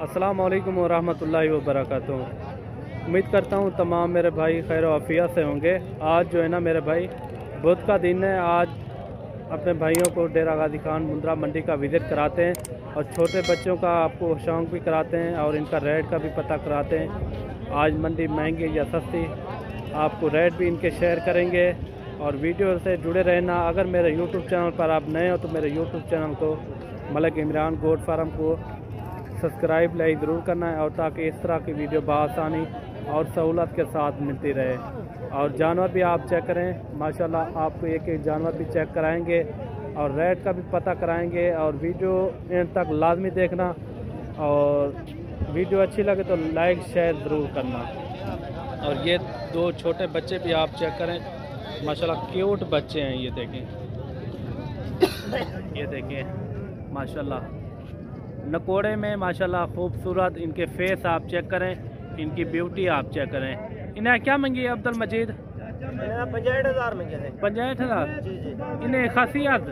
अस्सलाम वालेकुम वरहमतुल्लाहि वबरकातुहू। उम्मीद करता हूँ तमाम मेरे भाई खैर आफियत से होंगे। आज जो है ना मेरे भाई बुध का दिन है। आज अपने भाइयों को डेरा गाजी खान मुंद्रा मंडी का विज़िट कराते हैं और छोटे बच्चों का आपको शौक भी कराते हैं और इनका रेट का भी पता कराते हैं। आज मंडी महंगी या सस्ती, आपको रेट भी इनके शेयर करेंगे और वीडियो से जुड़े रहना। अगर मेरे यूट्यूब चैनल पर आप नए हो तो मेरे यूट्यूब चैनल को मलिक इमरान गोट फार्म को सब्सक्राइब लाइक ज़रूर करना है और ताकि इस तरह की वीडियो बआसानी और सहूलत के साथ मिलती रहे। और जानवर भी आप चेक करें, माशाल्लाह आपको एक एक जानवर भी चेक कराएंगे और रेट का भी पता कराएंगे। और वीडियो एंड तक लाजमी देखना और वीडियो अच्छी लगे तो लाइक शेयर ज़रूर करना। और ये दो छोटे बच्चे भी आप चेक करें, माशाल्लाह क्यूट बच्चे हैं। ये देखें, ये देखें माशाल्लाह नकोड़े में माशाल्लाह खूबसूरत इनके फेस आप चेक करें, इनकी ब्यूटी आप चेक करें। इन्हें क्या मंगी है अब्दुल मजीद? 65,000 में 65,000। इन्हें खासियत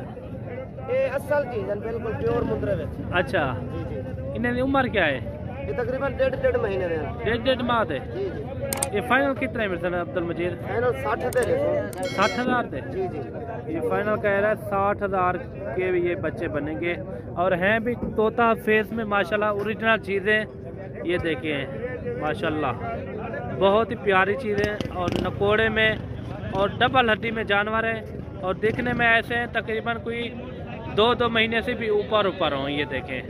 ये असल चीज है, बिल्कुल प्योर मुंद्रे में। अच्छा, जी जी। इन्हें उम्र क्या है? ये तकरीबन डेढ़ महीने में है। डेढ़ माह है। जी जी। ये फाइनल कितने में सर अब्दुल मजीद? फाइनल 60 दे रहे। 60,000 दे। जी जी। ये फाइनल कह रहा है 60,000 के ये बच्चे बनेंगे और हैं भी तोता फेस में माशाल्लाह ओरिजिनल चीज़ें। ये देखें माशाल्लाह बहुत ही प्यारी चीज़ें और नकोड़े में और डबल हड्डी में जानवर हैं और दिखने में ऐसे हैं तकरीबन कोई 2 महीने से भी ऊपर हों। ये देखें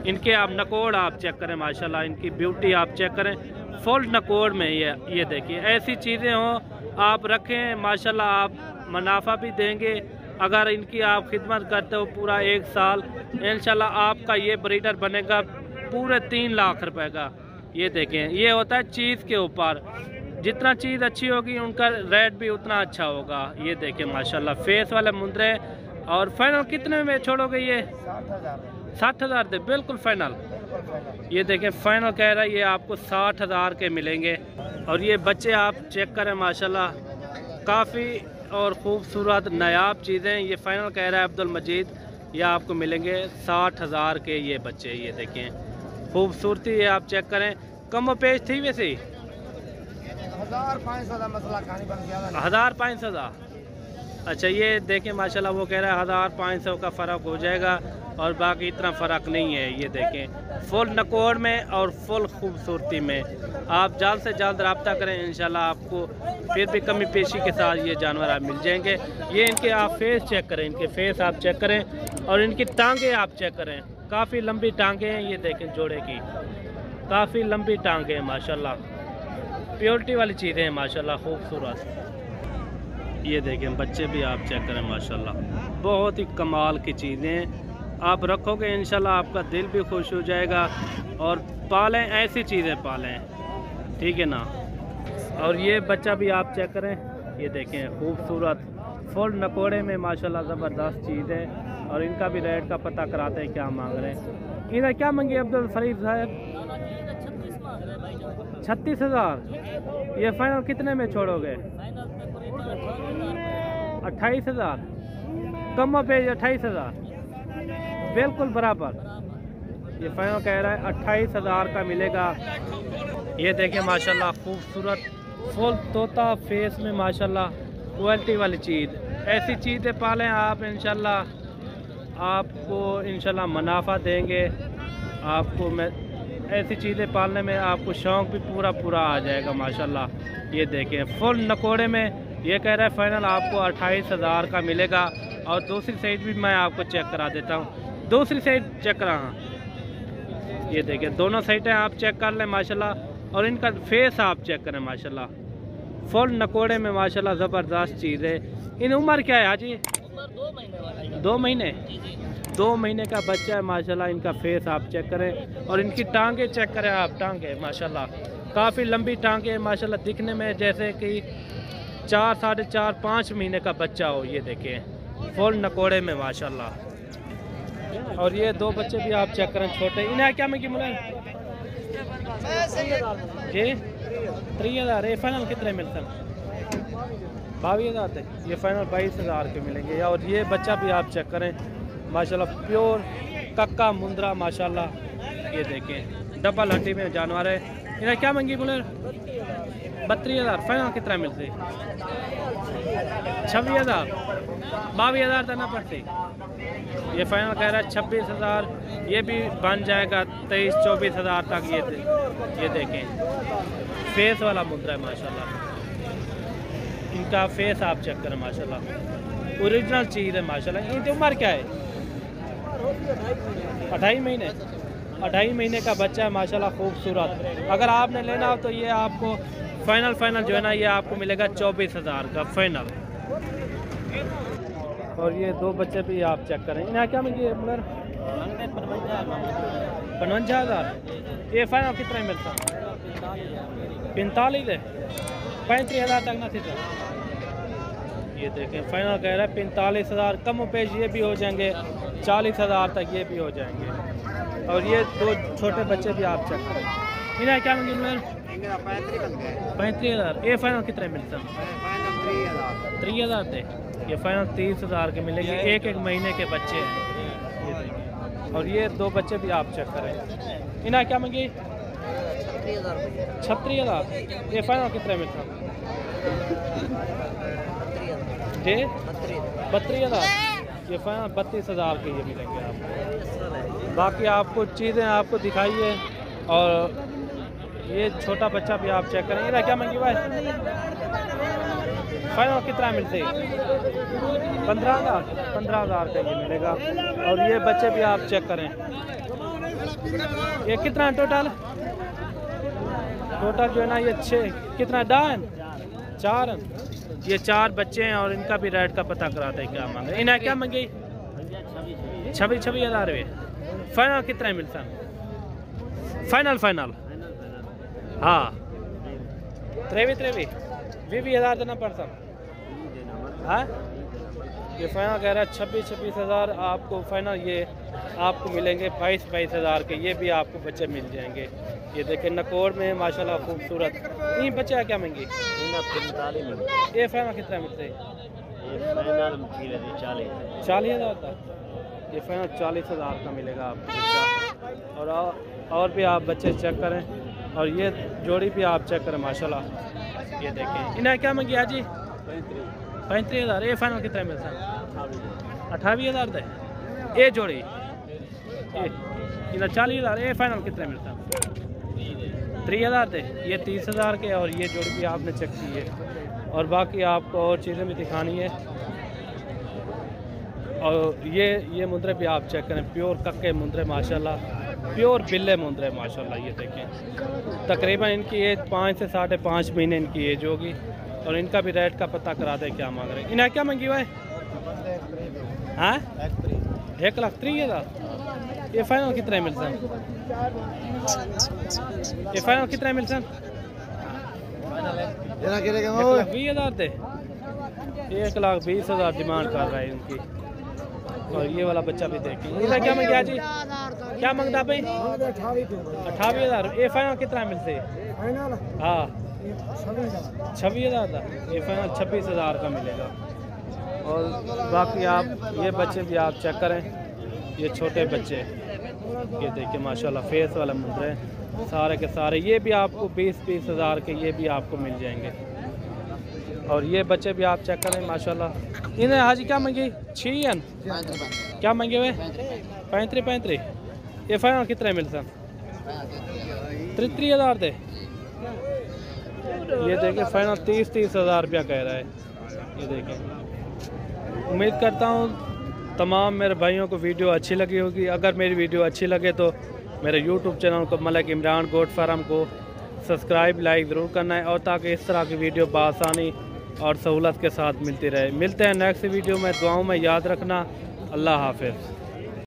इनके आप नकोड़ आप चेक करें, माशाल्लाह इनकी ब्यूटी आप चेक करें। फुल नकोड़ में ये देखिए ऐसी चीज़ें हों आप रखें, माशाल्लाह आप मुनाफा भी देंगे। अगर इनकी आप खिदमत करते हो पूरा 1 साल, इंशाल्लाह आपका ये ब्रीडर बनेगा पूरे 3 लाख रुपए का। ये देखें, ये होता है चीज़ के ऊपर, जितना चीज़ अच्छी होगी उनका रेट भी उतना अच्छा होगा। ये देखें माशाल्लाह फेस वाले मुंद्रे। और फाइनल कितने में छोड़ोगे? ये 60,000 दे, बिल्कुल फाइनल। ये देखें फाइनल कह रहा है ये आपको 60,000 के मिलेंगे। और ये बच्चे आप चेक करें माशाल्लाह काफ़ी और ख़ूबसूरत नायाब चीज़ें। ये फाइनल कह रहा है अब्दुल मजीद ये आपको मिलेंगे 60,000 के ये बच्चे। ये देखें खूबसूरती ये आप चेक करें। कम पेश थी वैसे 1,500 का मसला कहानी बन गया। 1,500। अच्छा, ये देखें माशाल्लाह वो कह रहा है 1,500 का फ़र्क हो जाएगा और बाकी इतना फ़र्क नहीं है। ये देखें फुल नकोड़ में और फुल खूबसूरती में। आप जल्द से जल्द रब्ता करें, इंशाल्लाह आपको फिर भी कमी पेशी के साथ ये जानवर आप मिल जाएंगे। ये इनके आप फेस चेक करें, इनके फेस आप चेक करें और इनकी टांगें आप चेक करें। काफ़ी लंबी टांगें हैं। ये देखें जोड़े की काफ़ी लंबी टांगें हैं माशाल्लाह, प्योरिटी वाली चीज़ें हैं माशाल्लाह खूबसूरत। ये देखें बच्चे भी आप चेक करें माशाल्लाह बहुत ही कमाल की चीज़ें। आप रखोगे इंशाल्लाह आपका दिल भी खुश हो जाएगा। और पालें ऐसी चीज़ें पालें, ठीक है ना। और ये बच्चा भी आप चेक करें, ये देखें खूबसूरत फुल नकोड़े में माशाल्लाह ज़बरदस्त चीज़ है। और इनका भी रेट का पता कराते हैं क्या मांग रहे हैं। इधर क्या मांगी अब्दुल फरीद साहब? 36,000। ये फाइनल कितने में छोड़ोगे? 28,000। कम पे 28,000 बिल्कुल बराबर। ये फाइनल कह रहा है 28,000 का मिलेगा। ये देखें माशाल्लाह खूबसूरत फुल तोता फेस में माशाल्लाह क्वालिटी वाली चीज़। ऐसी चीज़ें पालें आप, इंशाल्लाह आपको इंशाल्लाह मुनाफा देंगे। आपको मैं ऐसी चीज़ें पालने में आपको शौक़ भी पूरा आ जाएगा माशाल्लाह। ये देखें फुल नकोड़े में ये कह रहा है फाइनल आपको 28,000 का मिलेगा। और दूसरी साइड भी मैं आपको चेक करा देता हूँ, दूसरी साइड चेक करा। हाँ ये देखें दोनों साइडें आप चेक कर लें माशाल्लाह। और इनका फेस आप चेक करें माशाल्लाह फुल नकोड़े में माशाल्लाह ज़बरदस्त चीज़ है। इन उम्र क्या है हाजी? 2 महीने। 2 महीने का बच्चा है माशाल्लाह। इनका फेस आप चेक करें और इनकी टांगे चेक करें आप। टांगे माशाल्लाह काफ़ी लंबी टांगे माशाल्लाह, दिखने में जैसे कि 4, 4.5, 5 महीने का बच्चा हो। ये देखें फुल नकोड़े में माशाल्लाह। और ये 2 बच्चे भी आप चेक करें छोटे। इन्हें क्या में की मिले जी? 3,000। ये फाइनल कितने मिलते हैं? 22,000 थे। ये फाइनल 22,000 के मिलेंगे। और ये बच्चा भी आप चेक करें माशाल्लाह प्योर कक्का मुंद्रा माशाल्लाह। ये देखें डबल हड्डी में जानवर है। इन्हें क्या मंगी बोले? 32,000। फाइनल कितना मिलते? 26,000। 22,000 देना पड़ती। ये फाइनल कह रहा है 26,000। ये भी बन जाएगा 23-24,000 तक। ये देखें फेस वाला मुद्रा है माशाल्लाह। इनका फेस आप चेक करें माशाल्लाह, ओरिजिनल चीज़ है माशाल्लाह। इनकी उम्र क्या है? 28 महीने। 28 महीने का बच्चा है माशाल्लाह, खूबसूरत। अगर आपने लेना हो तो ये आपको फाइनल जो है ना, ये आपको मिलेगा 24,000 का फाइनल। और ये दो बच्चे भी आप चेक करें। इन्हें क्या मंगी? 55,000। ये फाइनल कितना मिलता? 45 है। 35,000 तक ना थी सर। ये देखें फाइनल कह रहा है 45,000। कम पेश ये भी हो जाएंगे 40,000 तक, ये भी हो जाएंगे। और ये दो छोटे बच्चे भी आप चेक करें। इन्हें क्या मंगी? 35,000। ये फाइनल कितना मिलता? 3,000 थे। ये फाइनल 30,000 के मिलेंगे। एक महीने के बच्चे हैं ये देखिए। और ये दो बच्चे भी आप चेक करें। इन्हें क्या मंगी? 36,000। ये फाइनल कितना मिलता? जी 32,000। ये फाइनल 32,000 के ये मिलेंगे आपको। बाकी आपको चीज़ें आपको दिखाइए। और ये छोटा बच्चा भी आप चेक करें। इधर क्या मंगी भाई? फाइनल कितना मिलते? 15,000 का ये मिलेगा। और ये बच्चे भी आप चेक करें। ये कितना टोटल जो है ना, ये 6 कितना डान 4। ये 4 बच्चे हैं और इनका भी रेट का पता कराते हैं क्या मांगे। इन्हें क्या मंगी? 26,000 रुपये। फाइनल कितना मिलता? फाइनल हाँ 23,000 देना पड़ता। हाँ ये फाइनल कह रहा है 26,000 आपको फाइनल। ये आपको मिलेंगे 22,000 के। ये भी आपको बच्चे मिल जाएंगे। ये देखें नकोर में माशाल्लाह खूबसूरत। ये बच्चा क्या मंगी? 45। ये फाइनल कितना मिलते? 40,000 तक। ये फाइनल 40,000 का मिलेगा आपको बच्चा। और भी आप बच्चे चेक करें। और ये जोड़ी भी आप चेक करें माशाल्लाह। ये देखें। इन्हें क्या मंगी जी? 35,000। ये फाइनल कितना मिलता है? 28,000 थे। ये जोड़ी इन्हें 40,000। ये फाइनल कितना मिलता है? 3,000 थे। ये 30,000 के। और ये जोड़ी भी आपने चेक की है। और बाकी आपको और चीज़ें भी दिखानी है। और ये मुंदरे भी आप चेक करें। प्योर कक्के मुंदरे माशाल्लाह, प्योर बिल्ले मुंदरे माशाल्लाह। ये देखें तकरीबन इनकी एज 5 से 5.5 महीने इनकी एज होगी। और इनका भी रेट का पता करा दे क्या मांग रहे हैं। इन्हें क्या मंगी भाई? हाँ 1,30,000। ये फाइनल कितना मिलता है? ये फाइनल कितना मिलता है? 1,20,000 थे। 1,20,000 डिमांड कर रहा है इनकी। और ये वाला बच्चा भी देखिए। इधर क्या मंगा जी? क्या मांगता भाई? 28,000। ये फाइनल कितना मिलते? हाँ 26,000 था। ये फाइनल 26,000 का मिलेगा। और बाकी आप ये बच्चे भी आप चेक करें। ये छोटे बच्चे ये देखिए माशाल्लाह फेस वाला मुंदरे सारे के सारे। ये भी आपको 20,000 के ये भी आपको मिल जाएंगे। और ये बच्चे भी आप चेक करें माशाल्लाह। इन्हें हाजी क्या मंगी? 6 क्या मंगे हुए? 35। ये फाइनल कितना मिलता? 33,000 थे। ये देखें फाइनल 30,000 रुपया कह रहा है। ये देखें। उम्मीद करता हूँ तमाम मेरे भाइयों को वीडियो अच्छी लगी होगी। अगर मेरी वीडियो अच्छी लगे तो मेरे यूट्यूब चैनल को मलिक इमरान गोट फार्म को सब्सक्राइब लाइक ज़रूर करना है। और ताकि इस तरह की वीडियो बआसानी और सहूलत के साथ मिलती रहे। मिलते हैं नेक्स्ट वीडियो में। दुआओं में याद रखना। अल्लाह हाफ़िज़।